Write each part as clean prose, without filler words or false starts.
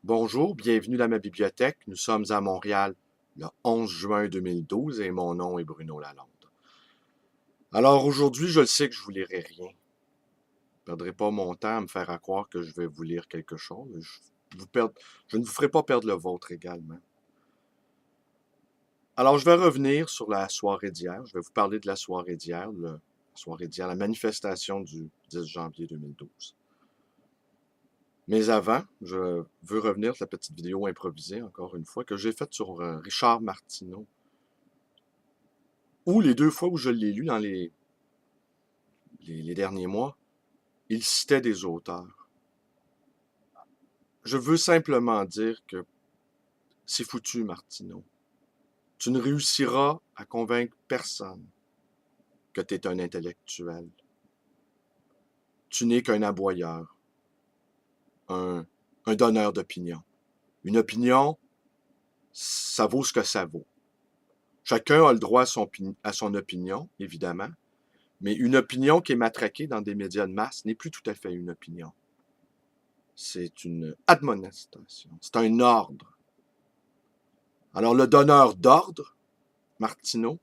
Bonjour, bienvenue à ma bibliothèque. Nous sommes à Montréal le 11 juin 2012 et mon nom est Bruno Lalonde. Alors aujourd'hui, je le sais que je vous lirai rien. Je ne perdrai pas mon temps à me faire à croire que je vais vous lire quelque chose. Je ne vous ferai pas perdre le vôtre également. Alors je vais revenir sur la soirée d'hier. Je vais vous parler de la soirée d'hier, la manifestation du 10 janvier 2012. Mais avant, je veux revenir sur la petite vidéo improvisée, encore une fois, que j'ai faite sur Richard Martineau. Ou les deux fois où je l'ai lu dans les derniers mois, il citait des auteurs. Je veux simplement dire que c'est foutu, Martineau. Tu ne réussiras à convaincre personne que tu es un intellectuel. Tu n'es qu'un aboyeur, un, un donneur d'opinion. Une opinion, ça vaut ce que ça vaut. Chacun a le droit à son opinion, évidemment, mais une opinion qui est matraquée dans des médias de masse n'est plus tout à fait une opinion. C'est une admonestation, c'est un ordre. Alors le donneur d'ordre, Martineau,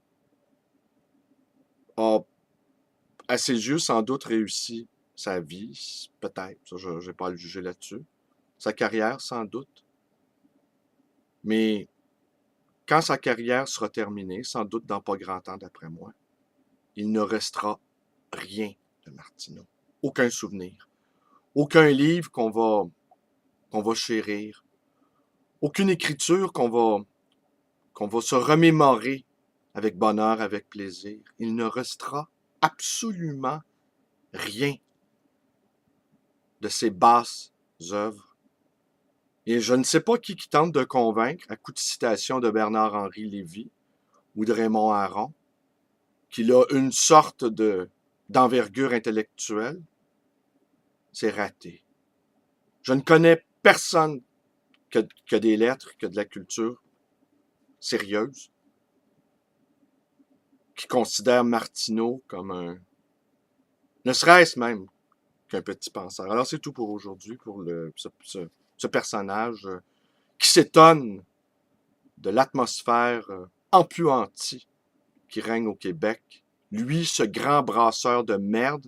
a à ses yeux sans doute réussi sa vie, peut-être, ça, je n'ai pas à le juger là-dessus, sa carrière sans doute, mais quand sa carrière sera terminée, sans doute dans pas grand temps d'après moi, il ne restera rien de Martineau, aucun souvenir, aucun livre qu'on va chérir, aucune écriture qu'on va se remémorer avec bonheur, avec plaisir. Il ne restera absolument rien de ces basses œuvres. Et je ne sais pas qui tente de convaincre, à coup de citation de Bernard-Henri Lévy ou de Raymond Aron, qu'il a une sorte d'envergure intellectuelle. C'est raté. Je ne connais personne que des lettres, que de la culture sérieuse, qui considère Martineau comme ne serait-ce même qu'un petit penseur. Alors c'est tout pour aujourd'hui, pour ce personnage qui s'étonne de l'atmosphère empuantie qui règne au Québec. Lui, ce grand brasseur de merde,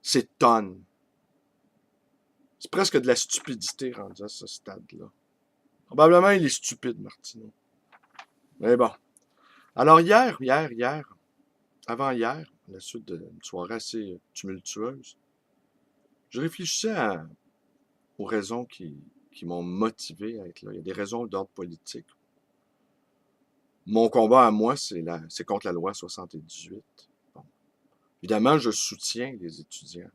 s'étonne. C'est presque de la stupidité rendu à ce stade-là. Probablement, il est stupide, Martineau. Mais bon. Alors avant-hier, à la suite d'une soirée assez tumultueuse, je réfléchissais aux raisons qui m'ont motivé à être là. Il y a des raisons d'ordre politique. Mon combat à moi, c'est contre la loi 78. Bon. Évidemment, je soutiens les étudiants.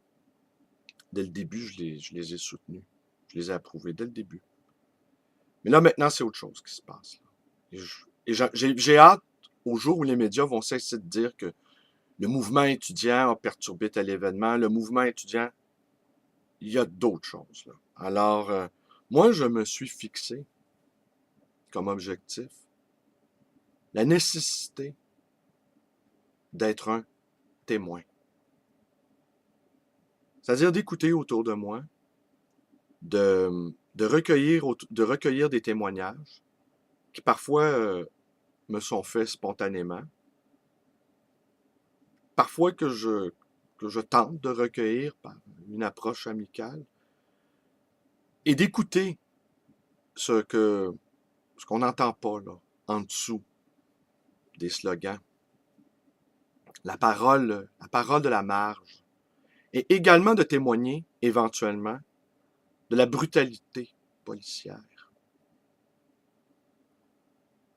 Dès le début, je les ai soutenus. Je les ai approuvés dès le début. Mais là, maintenant, c'est autre chose qui se passe. Là. J'ai hâte au jour où les médias vont cesser de dire que le mouvement étudiant a perturbé tel événement. Le mouvement étudiant, il y a d'autres choses. Là. Alors, moi, je me suis fixé comme objectif la nécessité d'être un témoin. C'est-à-dire d'écouter autour de moi, de recueillir des témoignages qui parfois me sont faits spontanément, parfois que je tente de recueillir par une approche amicale, et d'écouter ce qu'on n'entend pas là, en dessous des slogans, la parole de la marge, et également de témoigner, éventuellement, de la brutalité policière.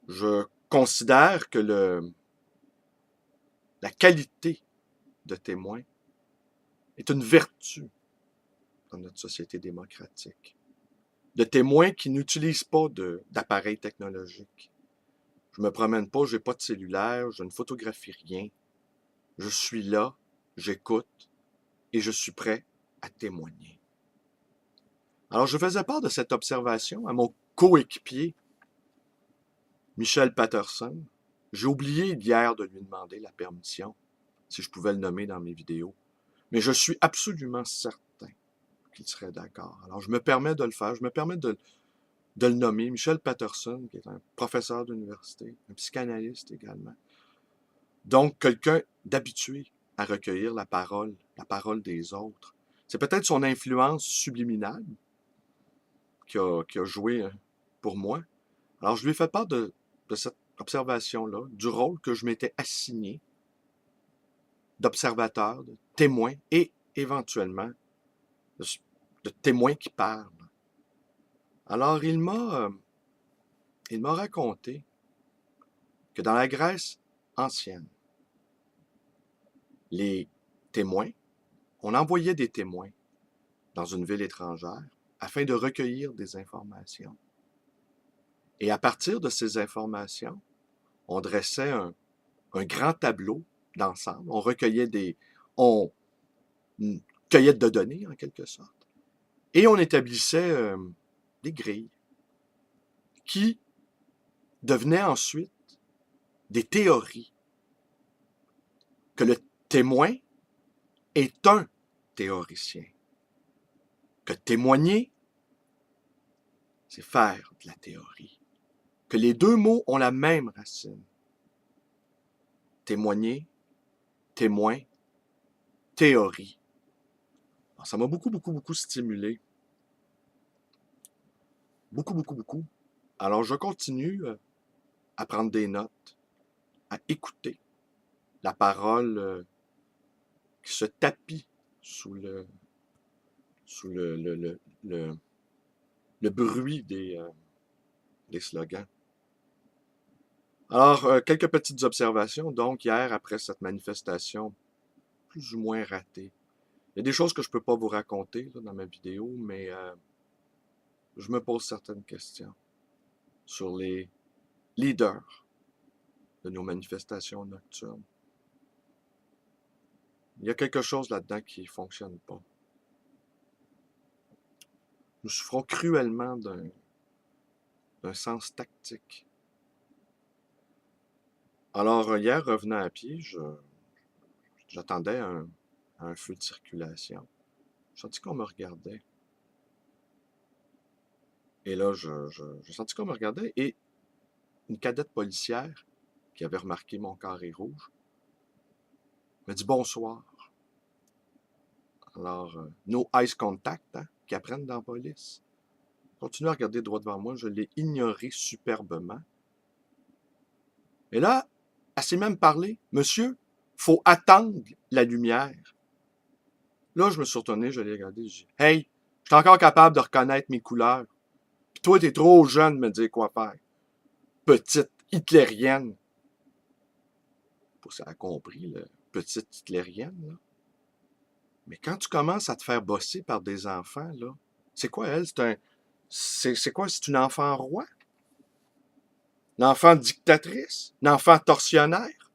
Je considère que la qualité de témoin est une vertu dans notre société démocratique. De témoins qui n'utilisent pas d'appareils technologiques. Je me promène pas, j'ai pas de cellulaire, je ne photographie rien. Je suis là, j'écoute et je suis prêt à témoigner. Alors je faisais part de cette observation à mon coéquipier, Michel Patterson. J'ai oublié hier de lui demander la permission, si je pouvais le nommer dans mes vidéos. Mais je suis absolument certain qu'il serait d'accord. Alors je me permets de le faire, je me permets de de le nommer, Michel Patterson, qui est un professeur d'université, un psychanalyste également. Donc, quelqu'un d'habitué à recueillir la parole des autres. C'est peut-être son influence subliminale qui a joué pour moi. Alors, je lui ai fait part de cette observation-là, du rôle que je m'étais assigné d'observateur, de témoin et éventuellement de témoin qui parle. Alors, il m'a raconté que dans la Grèce ancienne, les témoins, on envoyait des témoins dans une ville étrangère afin de recueillir des informations. Et à partir de ces informations, on dressait un grand tableau d'ensemble. On une cueillette de données, en quelque sorte. Et on établissait des grilles qui devenaient ensuite des théories. Que le témoin est un théoricien. Que témoigner, c'est faire de la théorie. Que les deux mots ont la même racine. Témoigner, témoin, théorie. Alors, ça m'a beaucoup stimulé. Beaucoup. Alors, je continue à prendre des notes, à écouter la parole qui se tapit sous le bruit des slogans. Alors, quelques petites observations. Donc, hier, après cette manifestation plus ou moins ratée, il y a des choses que je ne peux pas vous raconter là, dans ma vidéo, mais je me pose certaines questions sur les leaders de nos manifestations nocturnes. Il y a quelque chose là-dedans qui ne fonctionne pas. Nous souffrons cruellement d'un sens tactique. Alors, hier, revenant à pied, j'attendais un feu de circulation. J'ai senti qu'on me regardait. Et là, j'ai senti qu'on me regardait et une cadette policière qui avait remarqué mon carré rouge m'a dit bonsoir. Alors, no eyes contact, hein, qui apprennent dans la police. Continue à regarder droit devant moi, je l'ai ignoré superbement. Et là, elle s'est même parlé. Monsieur, faut attendre la lumière. Là, je me suis retourné, je l'ai regardé, j'ai dit hey, je suis encore capable de reconnaître mes couleurs. Puis toi, t'es trop jeune de me dire quoi faire. Petite hitlérienne. Ça a compris, là, petite hitlérienne, là. Mais quand tu commences à te faire bosser par des enfants, là, c'est quoi elle? C'est quoi? C'est une enfant roi? Une enfant dictatrice? Une enfant tortionnaire?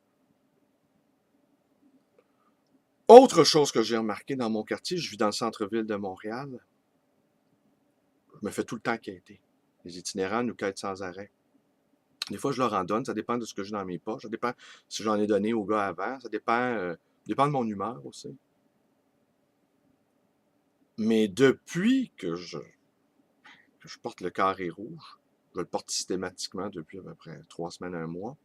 Autre chose que j'ai remarqué dans mon quartier, je vis dans le centre-ville de Montréal, je me fais tout le temps quêter. Les itinérants nous quêtent sans arrêt. Des fois, je leur en donne, ça dépend de ce que j'ai dans mes poches, ça dépend si j'en ai donné au gars avant, ça dépend de mon humeur aussi. Mais depuis que je porte le carré rouge, je le porte systématiquement depuis à peu près 3 semaines, un mois,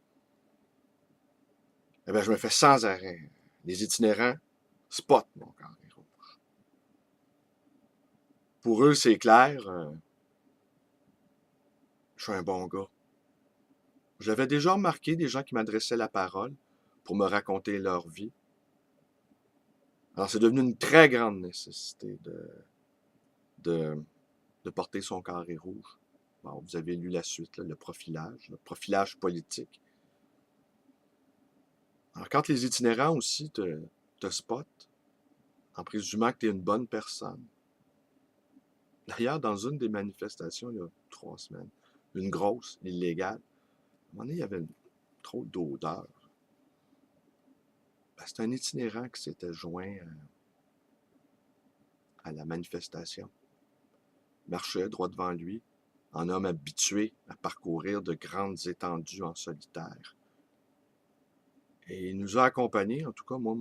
eh bien, je me fais sans arrêt. Les itinérants spotent mon carré rouge. Pour eux, c'est clair, je suis un bon gars. J'avais déjà remarqué des gens qui m'adressaient la parole pour me raconter leur vie. Alors, c'est devenu une très grande nécessité de porter son carré rouge. Bon, vous avez lu la suite, là, le profilage politique. Alors, quand les itinérants aussi te spotent, en présumant que tu es une bonne personne. D'ailleurs, dans une des manifestations, il y a 3 semaines, une grosse, illégale, à un moment donné, il y avait trop d'odeur. Ben, c'est un itinérant qui s'était joint à la manifestation. Il marchait droit devant lui, un homme habitué à parcourir de grandes étendues en solitaire. Et il nous a accompagnés, en tout cas, moi,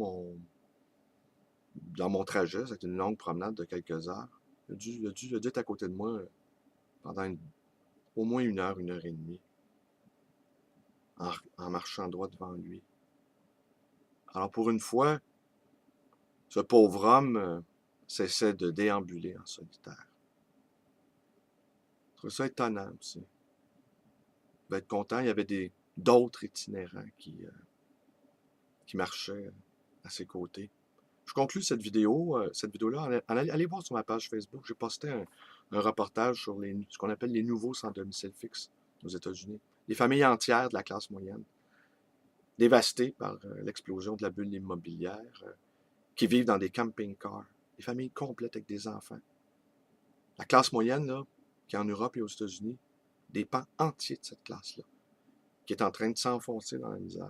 dans mon trajet, c'était une longue promenade de quelques heures. Il a dû être à côté de moi pendant au moins 1 heure et demie, en marchant droit devant lui. Alors pour une fois, ce pauvre homme cessait de déambuler en solitaire. Je trouve ça étonnant aussi. Il devait être content, il y avait d'autres itinérants qui marchaient à ses côtés. Je conclus cette vidéo-là, allez voir sur ma page Facebook, j'ai posté un reportage sur ce qu'on appelle les nouveaux sans domicile fixe aux États-Unis. Les familles entières de la classe moyenne, dévastées par l'explosion de la bulle immobilière, qui vivent dans des camping-cars, des familles complètes avec des enfants. La classe moyenne, là, qui est en Europe et aux États-Unis, des pans entiers de cette classe-là, qui est en train de s'enfoncer dans la misère,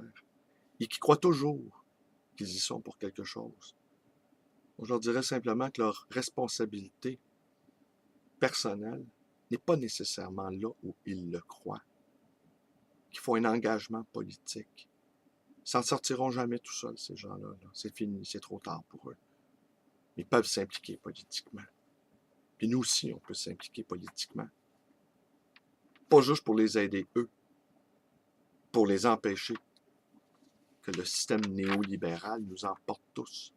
et qui croient toujours qu'ils y sont pour quelque chose. Je leur dirais simplement que leur responsabilité personnelle n'est pas nécessairement là où ils le croient. Qu'il faut un engagement politique. Ils s'en sortiront jamais tout seuls, ces gens-là. C'est fini, c'est trop tard pour eux. Ils peuvent s'impliquer politiquement. Puis nous aussi, on peut s'impliquer politiquement. Pas juste pour les aider eux, pour les empêcher que le système néolibéral nous emporte tous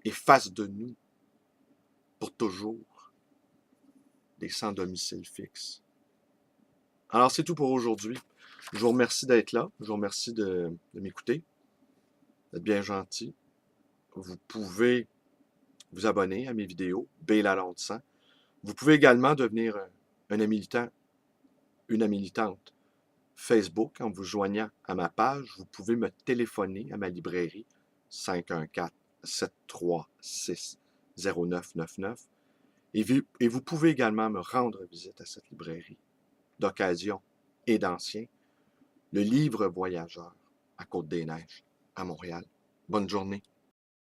et fasse de nous, pour toujours, des sans domicile fixe. Alors, c'est tout pour aujourd'hui. Je vous remercie d'être là. Je vous remercie de m'écouter, d'être bien gentil. Vous pouvez vous abonner à mes vidéos, B. Lalonde 100. Vous pouvez également devenir un militant, une militante Facebook en vous joignant à ma page. Vous pouvez me téléphoner à ma librairie 514-736-0999. Et vous pouvez également me rendre visite à cette librairie d'occasion et d'ancien, le livre voyageur à Côte-des-Neiges, à Montréal. Bonne journée.